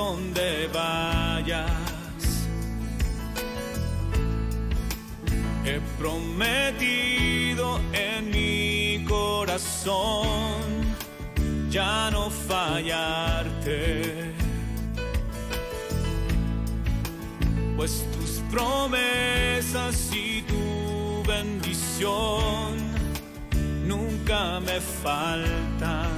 donde vayas. He prometido en mi corazón ya no fallarte, pues tus promesas y tu bendición nunca me faltan.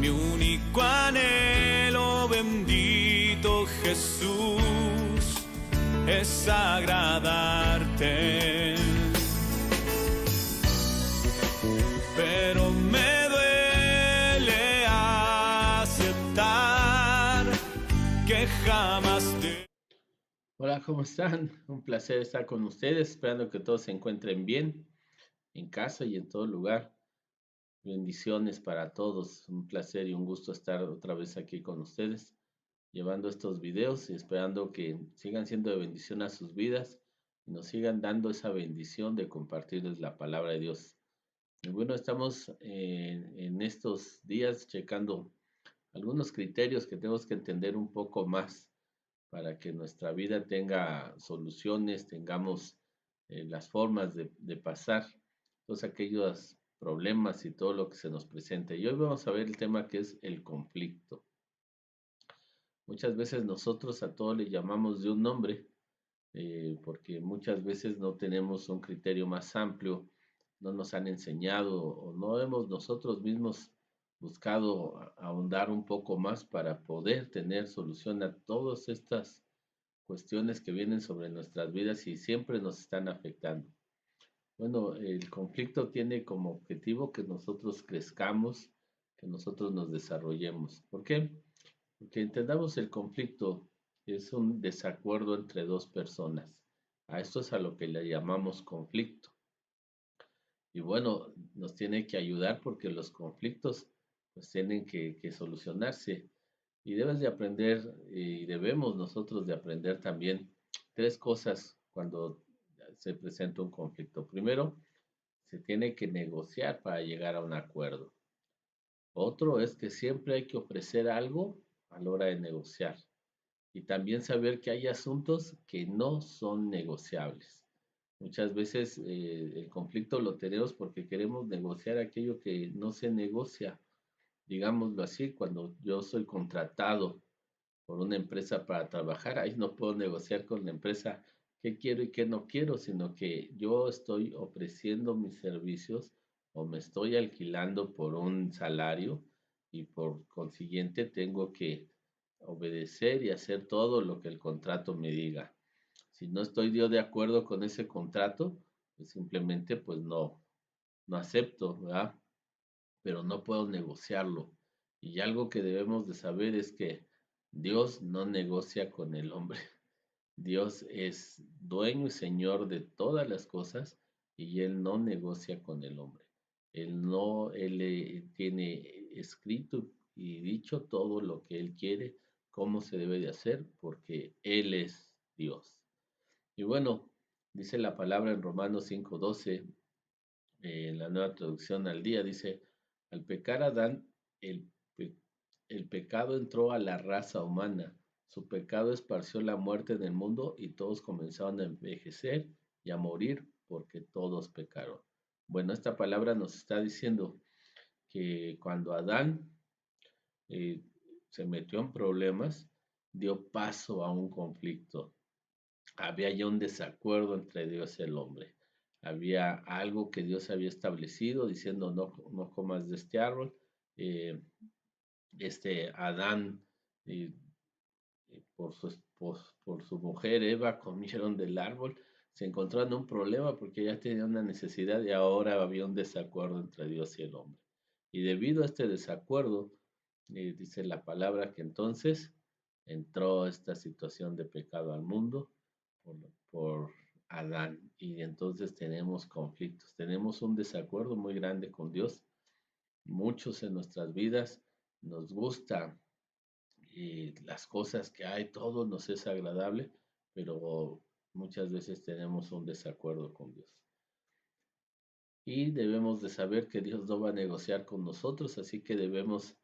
Mi único anhelo, bendito Jesús, es agradarte. Pero me duele aceptar que jamás te... Hola, ¿cómo están? Un placer estar con ustedes, esperando que todos se encuentren bien en casa y en todo lugar. Bendiciones para todos, un placer y un gusto estar otra vez aquí con ustedes, llevando estos videos y esperando que sigan siendo de bendición a sus vidas y nos sigan dando esa bendición de compartirles la palabra de Dios. Y bueno, estamos en estos días checando algunos criterios que tenemos que entender un poco más para que nuestra vida tenga soluciones, tengamos las formas de pasar todos aquellos problemas y todo lo que se nos presente. Y hoy vamos a ver el tema que es el conflicto. Muchas veces nosotros a todo le llamamos de un nombre, porque muchas veces no tenemos un criterio más amplio, no nos han enseñado o no hemos nosotros mismos buscado ahondar un poco más para poder tener solución a todas estas cuestiones que vienen sobre nuestras vidas y siempre nos están afectando. Bueno, el conflicto tiene como objetivo que nosotros crezcamos, que nosotros nos desarrollemos. ¿Por qué? Porque entendamos el conflicto es un desacuerdo entre dos personas. A esto es a lo que le llamamos conflicto. Y bueno, nos tiene que ayudar porque los conflictos pues tienen que solucionarse. Y debes de aprender y debemos nosotros de aprender también tres cosas cuando se presenta un conflicto. Primero, se tiene que negociar para llegar a un acuerdo. Otro es que siempre hay que ofrecer algo a la hora de negociar. Y también saber que hay asuntos que no son negociables. Muchas veces el conflicto lo tenemos porque queremos negociar aquello que no se negocia. Digámoslo así, cuando yo soy contratado por una empresa para trabajar, ahí no puedo negociar con la empresa qué quiero y qué no quiero, sino que yo estoy ofreciendo mis servicios o me estoy alquilando por un salario y por consiguiente tengo que obedecer y hacer todo lo que el contrato me diga. Si no estoy yo de acuerdo con ese contrato, pues simplemente pues no acepto, ¿verdad? Pero no puedo negociarlo. Y algo que debemos de saber es que Dios no negocia con el hombre. Dios es dueño y señor de todas las cosas y Él no negocia con el hombre. Él tiene escrito y dicho todo lo que Él quiere, cómo se debe de hacer, porque Él es Dios. Y bueno, dice la palabra en Romanos 5:12, en la nueva traducción al día, dice, al pecar Adán, el, pe- el pecado entró a la raza humana. Su pecado esparció la muerte en el mundo y todos comenzaron a envejecer y a morir porque todos pecaron. Bueno, esta palabra nos está diciendo que cuando Adán eh, se metió en problemas, dio paso a un conflicto. Había ya un desacuerdo entre Dios y el hombre. Había algo que Dios había establecido diciendo no comas de este árbol. Eh, Adán eh, por su mujer Eva comieron del árbol, se encontraron en un problema porque ya tenían una necesidad y ahora había un desacuerdo entre Dios y el hombre. Y debido a este desacuerdo, dice la palabra que entonces entró esta situación de pecado al mundo por Adán y entonces tenemos conflictos, tenemos un desacuerdo muy grande con Dios. Muchos en nuestras vidas nos gusta las cosas que hay, todo nos es agradable, pero muchas veces tenemos un desacuerdo con Dios. Y debemos de saber que Dios no va a negociar con nosotros, así que debemos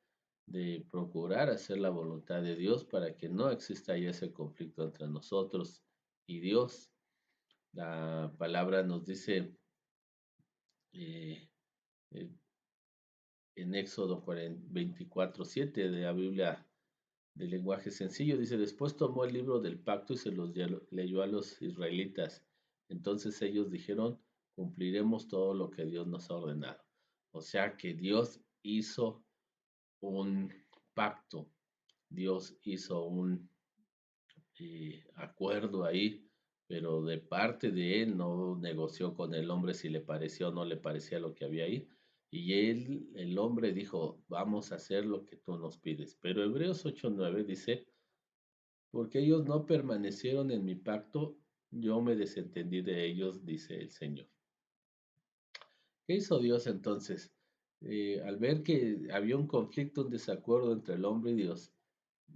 de procurar hacer la voluntad de Dios para que no exista ya ese conflicto entre nosotros y Dios. La palabra nos dice eh, eh, en Éxodo 24:7 de la Biblia de lenguaje sencillo, dice, después tomó el libro del pacto y se los leyó a los israelitas. Entonces ellos dijeron, cumpliremos todo lo que Dios nos ha ordenado. O sea que Dios hizo un pacto, Dios hizo un acuerdo ahí, pero de parte de él no negoció con el hombre si le pareció o no le parecía lo que había ahí. Y él, el hombre dijo, vamos a hacer lo que tú nos pides. Pero Hebreos 8:9 dice, porque ellos no permanecieron en mi pacto, yo me desentendí de ellos, dice el Señor. ¿Qué hizo Dios entonces? Al ver que había un conflicto, un desacuerdo entre el hombre y Dios,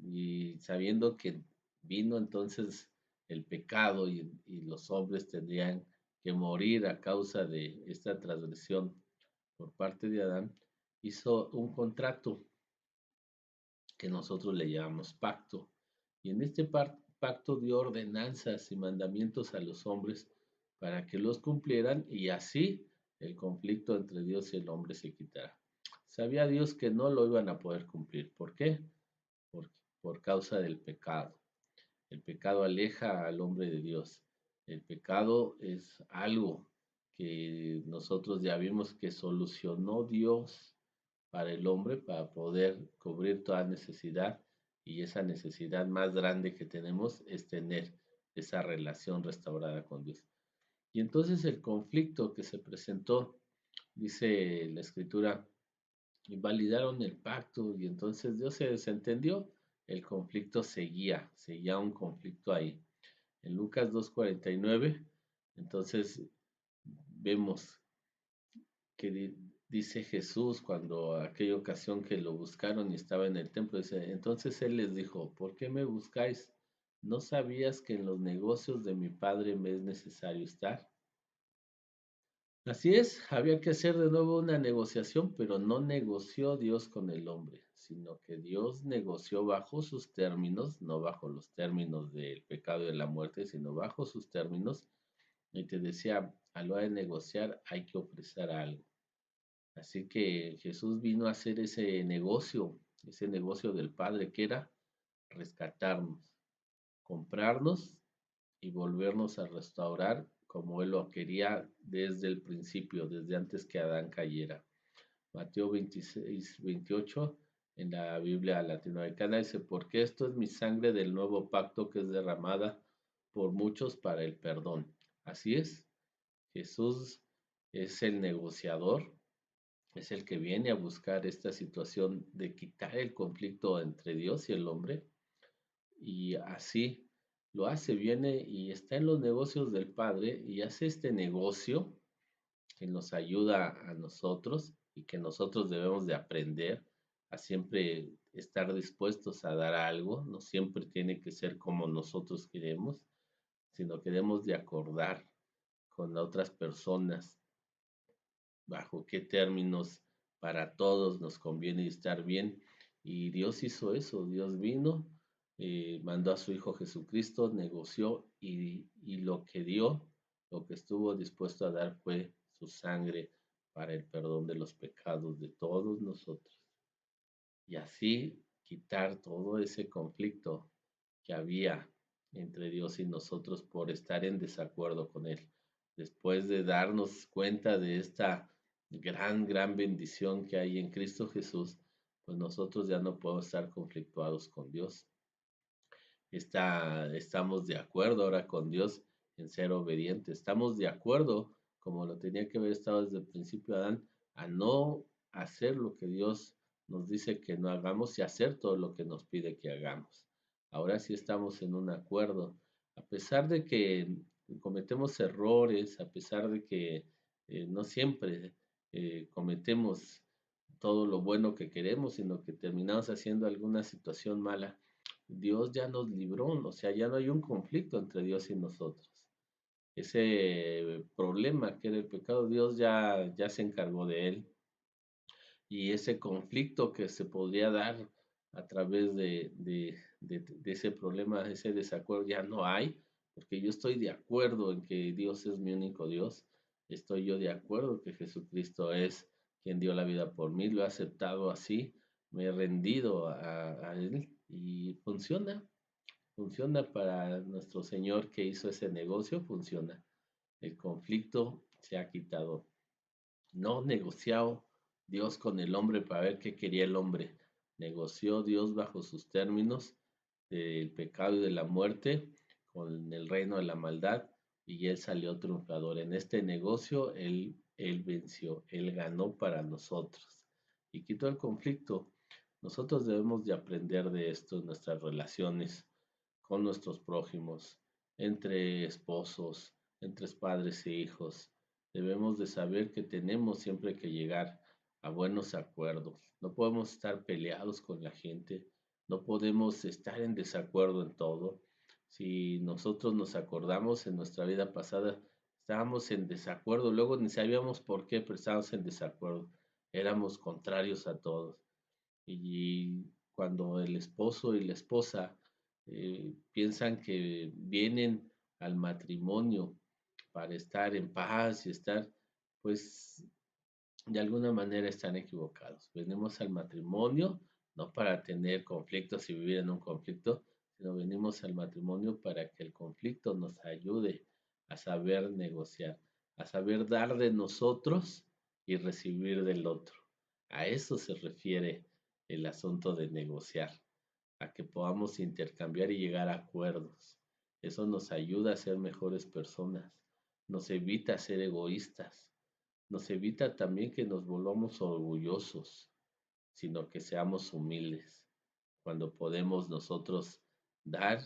y sabiendo que vino entonces el pecado y los hombres tendrían que morir a causa de esta transgresión por parte de Adán, hizo un contrato que nosotros le llamamos pacto. Y en este pacto dio ordenanzas y mandamientos a los hombres para que los cumplieran y así el conflicto entre Dios y el hombre se quitará. Sabía Dios que no lo iban a poder cumplir. ¿Por qué? Por, por causa del pecado. El pecado aleja al hombre de Dios. El pecado es algo que nosotros ya vimos que solucionó Dios para el hombre para poder cubrir toda necesidad y esa necesidad más grande que tenemos es tener esa relación restaurada con Dios. Y entonces el conflicto que se presentó, dice la escritura, invalidaron el pacto y entonces Dios se desentendió, el conflicto seguía un conflicto ahí. En Lucas 2:49, entonces vemos que dice Jesús cuando aquella ocasión que lo buscaron y estaba en el templo, dice, entonces él les dijo, ¿por qué me buscáis? ¿No sabías que en los negocios de mi padre me es necesario estar? Así es, había que hacer de nuevo una negociación, pero no negoció Dios con el hombre, sino que Dios negoció bajo sus términos, no bajo los términos del pecado y de la muerte, sino bajo sus términos. Y te decía, a la hora de negociar hay que ofrecer algo. Así que Jesús vino a hacer ese negocio del Padre que era rescatarnos, comprarnos y volvernos a restaurar como Él lo quería desde el principio, desde antes que Adán cayera. Mateo 26:28 en la Biblia latinoamericana dice, porque esto es mi sangre del nuevo pacto que es derramada por muchos para el perdón. Así es, Jesús es el negociador, es el que viene a buscar esta situación de quitar el conflicto entre Dios y el hombre y así lo hace, viene y está en los negocios del Padre y hace este negocio que nos ayuda a nosotros y que nosotros debemos de aprender a siempre estar dispuestos a dar algo, no siempre tiene que ser como nosotros queremos, sino que debemos de acordar con otras personas bajo qué términos para todos nos conviene estar bien. Y Dios hizo eso, Dios vino, mandó a su Hijo Jesucristo, negoció y lo que dio, lo que estuvo dispuesto a dar fue su sangre para el perdón de los pecados de todos nosotros. Y así quitar todo ese conflicto que había entre Dios y nosotros por estar en desacuerdo con Él. Después de darnos cuenta de esta gran bendición que hay en Cristo Jesús, pues nosotros ya no podemos estar conflictuados con Dios. Estamos de acuerdo ahora con Dios en ser obedientes. Estamos de acuerdo, como lo tenía que haber estado desde el principio Adán, a no hacer lo que Dios nos dice que no hagamos y hacer todo lo que nos pide que hagamos. Ahora sí estamos en un acuerdo. A pesar de que cometemos errores, a pesar de que no siempre cometemos todo lo bueno que queremos, sino que terminamos haciendo alguna situación mala, Dios ya nos libró, o sea, ya no hay un conflicto entre Dios y nosotros. Ese problema que era el pecado, Dios ya se encargó de él. y ese conflicto que se podría dar a través de ese problema, ese desacuerdo, ya no hay, porque yo estoy de acuerdo en que Dios es mi único Dios, estoy yo de acuerdo que Jesucristo es quien dio la vida por mí, lo he aceptado así, me he rendido a Él y funciona para nuestro Señor que hizo ese negocio, funciona. El conflicto se ha quitado. No negoció Dios con el hombre para ver qué quería el hombre. Negoció Dios bajo sus términos del pecado y de la muerte con el reino de la maldad y él salió triunfador. En este negocio él venció, él ganó para nosotros y quitó el conflicto. Nosotros debemos de aprender de esto en nuestras relaciones con nuestros prójimos, entre esposos, entre padres e hijos. Debemos de saber que tenemos siempre que llegar a buenos acuerdos. No podemos estar peleados con la gente, no podemos estar en desacuerdo en todo. Si nosotros nos acordamos en nuestra vida pasada, estábamos en desacuerdo, luego ni sabíamos por qué, pero estábamos en desacuerdo. Éramos contrarios a todos. Y cuando el esposo y la esposa piensan que vienen al matrimonio para estar en paz y estar, pues de alguna manera están equivocados. Venimos al matrimonio no para tener conflictos y vivir en un conflicto, sino venimos al matrimonio para que el conflicto nos ayude a saber negociar, a saber dar de nosotros y recibir del otro. A eso se refiere el asunto de negociar, a que podamos intercambiar y llegar a acuerdos. Eso nos ayuda a ser mejores personas, nos evita ser egoístas, nos evita también que nos volvamos orgullosos, sino que seamos humildes, cuando podemos nosotros dar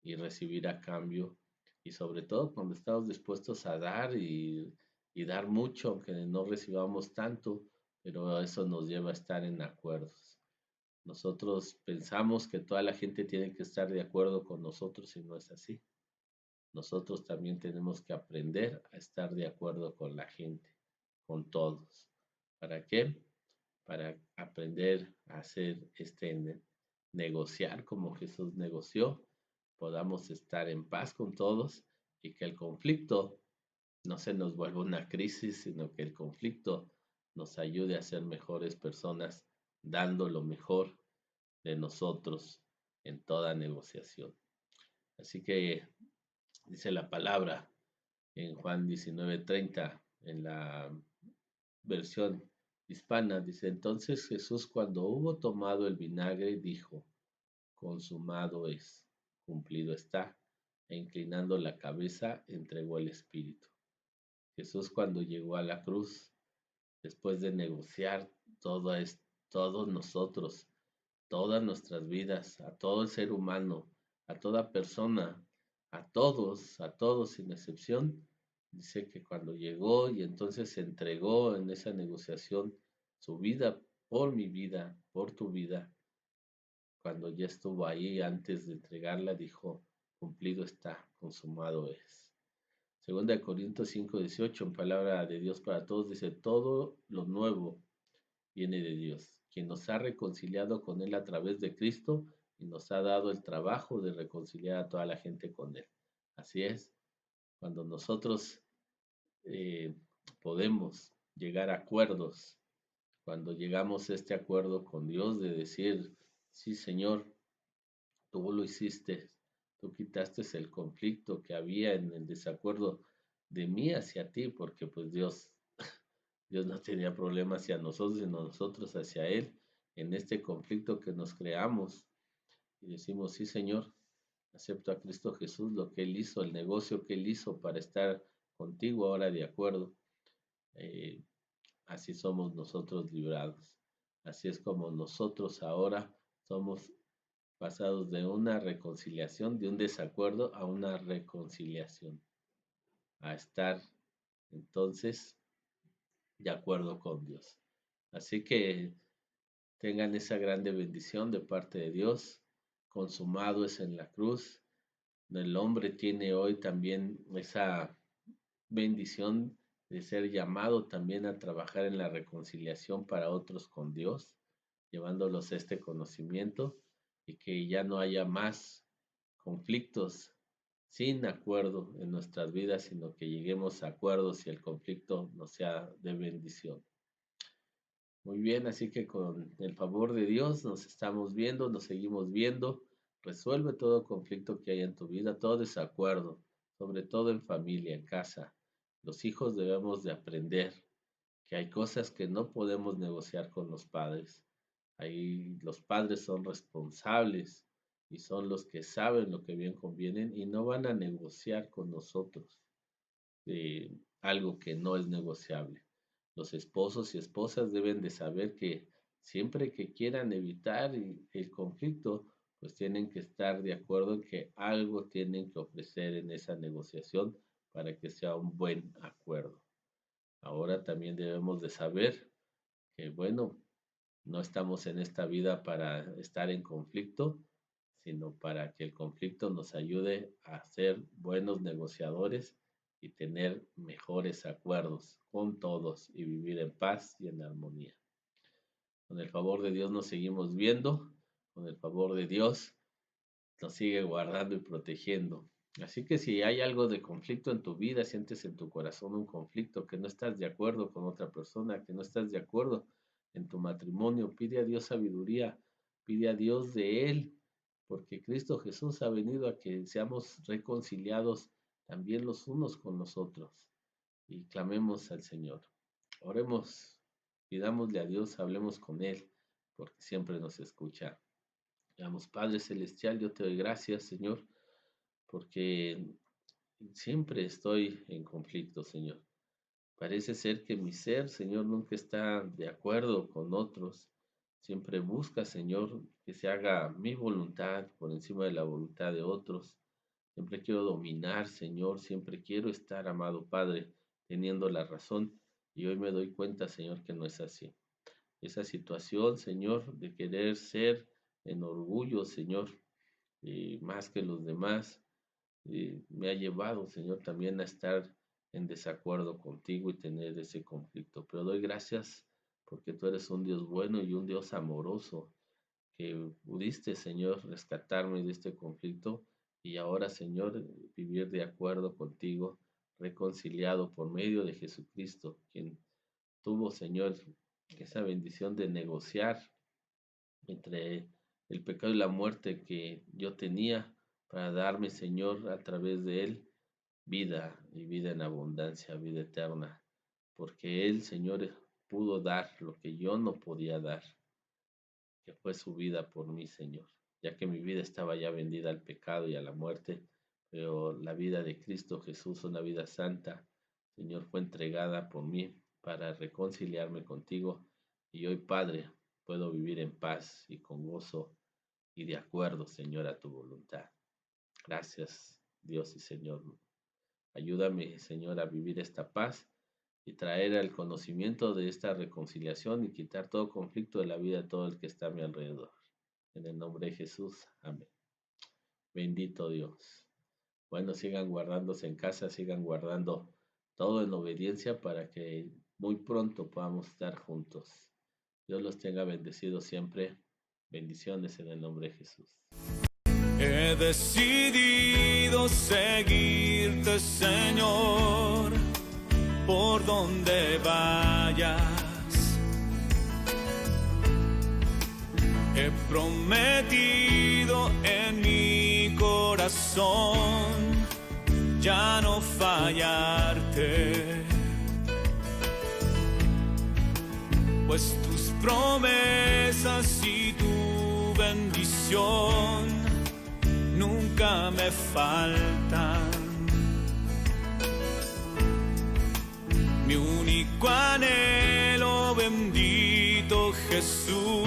y recibir a cambio, y sobre todo cuando estamos dispuestos a dar y dar mucho, aunque no recibamos tanto, pero eso nos lleva a estar en acuerdos. Nosotros pensamos que toda la gente tiene que estar de acuerdo con nosotros y no es así. Nosotros también tenemos que aprender a estar de acuerdo con la gente, con todos. ¿Para qué? Para aprender a hacer negociar como Jesús negoció, podamos estar en paz con todos y que el conflicto no se nos vuelva una crisis, sino que el conflicto nos ayude a ser mejores personas, dando lo mejor de nosotros en toda negociación. Así que dice la palabra en Juan 19:30, en la versión hispana, dice, entonces Jesús cuando hubo tomado el vinagre dijo, consumado es, cumplido está, e inclinando la cabeza entregó el Espíritu. Jesús cuando llegó a la cruz, después de negociar todos nosotros, todas nuestras vidas, a todo el ser humano, a toda persona, a todos sin excepción, dice que cuando llegó y entonces se entregó en esa negociación su vida por mi vida, por tu vida, cuando ya estuvo ahí antes de entregarla, dijo, cumplido está, consumado es. Segunda de Corintios 5:18, en palabra de Dios para todos, dice, todo lo nuevo viene de Dios, quien nos ha reconciliado con Él a través de Cristo y nos ha dado el trabajo de reconciliar a toda la gente con Él. Así es, cuando nosotros eh, podemos llegar a acuerdos, cuando llegamos a este acuerdo con Dios de decir, sí Señor, tú lo hiciste, tú quitaste el conflicto que había en el desacuerdo de mí hacia ti, porque pues Dios no tenía problema hacia nosotros, sino nosotros hacia Él, en este conflicto que nos creamos. Y decimos, sí, Señor, acepto a Cristo Jesús, lo que Él hizo, el negocio que Él hizo para estar contigo ahora de acuerdo. Eh, Así somos nosotros librados. Así es como nosotros ahora somos pasados de una reconciliación, de un desacuerdo a una reconciliación, a estar entonces de acuerdo con Dios. Así que tengan esa grande bendición de parte de Dios. Consumado es en la cruz. El hombre tiene hoy también esa bendición de ser llamado también a trabajar en la reconciliación para otros con Dios, llevándolos a este conocimiento y que ya no haya más conflictos sin acuerdo en nuestras vidas, sino que lleguemos a acuerdos y el conflicto nos sea de bendición. Muy bien, así que con el favor de Dios nos estamos viendo, nos seguimos viendo. Resuelve todo conflicto que haya en tu vida, todo desacuerdo, sobre todo en familia, en casa. Los hijos debemos de aprender que hay cosas que no podemos negociar con los padres. Ahí los padres son responsables y son los que saben lo que bien conviene y no van a negociar con nosotros algo que no es negociable. Los esposos y esposas deben de saber que siempre que quieran evitar el conflicto, pues tienen que estar de acuerdo en que algo tienen que ofrecer en esa negociación para que sea un buen acuerdo. Ahora también debemos de saber que, bueno, no estamos en esta vida para estar en conflicto, sino para que el conflicto nos ayude a ser buenos negociadores y tener mejores acuerdos con todos y vivir en paz y en armonía. Con el favor de Dios nos seguimos viendo, con el favor de Dios nos sigue guardando y protegiendo. Así que si hay algo de conflicto en tu vida, sientes en tu corazón un conflicto, que no estás de acuerdo con otra persona, que no estás de acuerdo en tu matrimonio, pide a Dios sabiduría, pide a Dios de Él, porque Cristo Jesús ha venido a que seamos reconciliados también los unos con los otros y clamemos al Señor. Oremos, pidámosle a Dios, hablemos con Él, porque siempre nos escucha. Digamos, Padre Celestial, yo te doy gracias, Señor, porque siempre estoy en conflicto, Señor. Parece ser que mi ser, Señor, nunca está de acuerdo con otros. Siempre busca, Señor, que se haga mi voluntad por encima de la voluntad de otros. Siempre quiero dominar, Señor. Siempre quiero estar, amado Padre, teniendo la razón. Y hoy me doy cuenta, Señor, que no es así. Esa situación, Señor, de querer ser en orgullo, Señor, más que los demás, me ha llevado, Señor, también a estar en desacuerdo contigo y tener ese conflicto. Pero doy gracias porque tú eres un Dios bueno y un Dios amoroso, que pudiste, Señor, rescatarme de este conflicto y ahora, Señor, vivir de acuerdo contigo, reconciliado por medio de Jesucristo, quien tuvo, Señor, esa bendición de negociar entre el pecado y la muerte que yo tenía para darme, Señor, a través de Él, vida y vida en abundancia, vida eterna, porque Él, Señor, pudo dar lo que yo no podía dar, que fue su vida por mí, Señor, ya que mi vida estaba ya vendida al pecado y a la muerte, pero la vida de Cristo Jesús, una vida santa, Señor, fue entregada por mí para reconciliarme contigo y hoy, Padre, puedo vivir en paz y con gozo y de acuerdo, Señor, a tu voluntad. Gracias, Dios y Señor. Ayúdame, Señor, a vivir esta paz y traer al conocimiento de esta reconciliación y quitar todo conflicto de la vida de todo el que está a mi alrededor. En el nombre de Jesús, amén. Bendito Dios. Bueno, sigan guardándose en casa, sigan guardando todo en obediencia para que muy pronto podamos estar juntos. Dios los tenga bendecidos siempre. Bendiciones en el nombre de Jesús. He decidido seguirte, Señor, por donde vayas. He prometido en mi corazón ya no fallarte, pues tus promesas y tu bendición nunca me faltan. Mi único anhelo, bendito Jesús,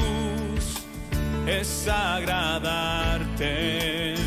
es agradarte.